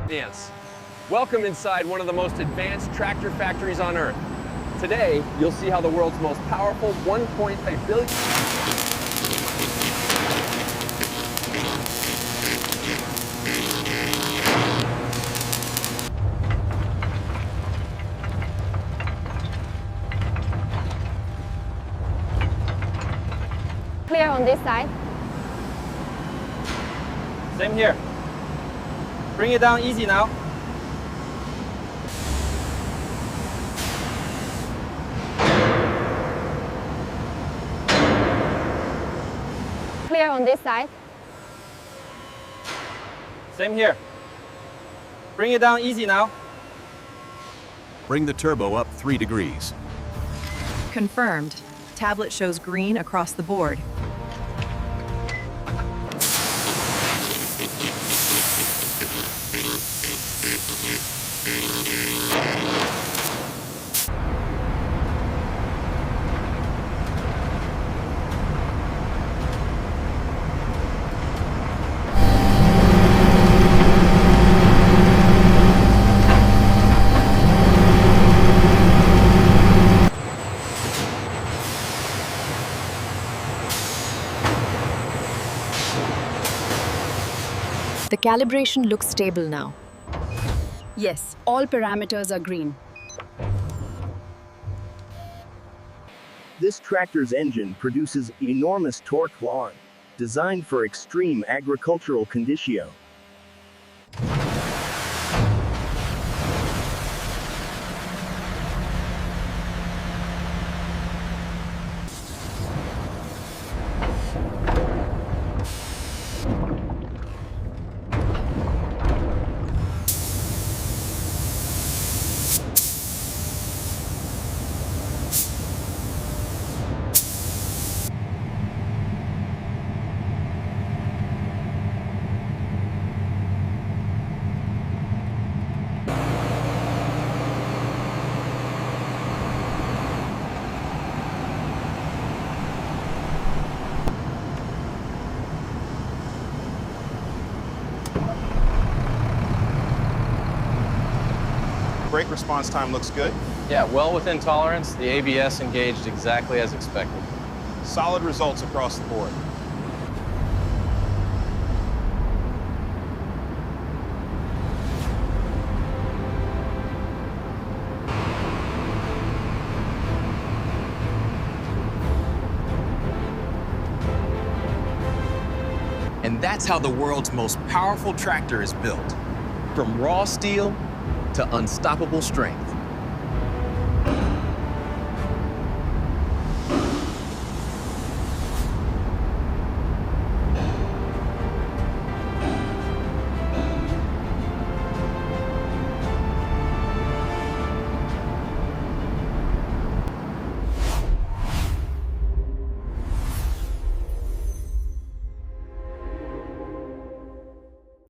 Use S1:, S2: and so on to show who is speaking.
S1: Dance. Welcome inside one of the most advanced tractor factories on Earth. Today, you'll see how the world's most powerful 1.5 billion...
S2: Clear on this side.
S3: Same here. Bring it down easy now.
S2: Clear on this side.
S3: Same here. Bring it down easy now.
S4: Bring the turbo up 3 degrees.
S5: Confirmed. Tablet shows green across the board.
S6: The calibration looks stable now.
S7: Yes, all parameters are green.
S8: This tractor's engine produces enormous torque lawn, designed for extreme agricultural conditions.
S9: Brake response time looks good.
S3: Yeah, well within tolerance. The ABS engaged exactly as expected.
S9: Solid results across the board.
S4: And that's how the world's most powerful tractor is built. From raw steel to unstoppable strength.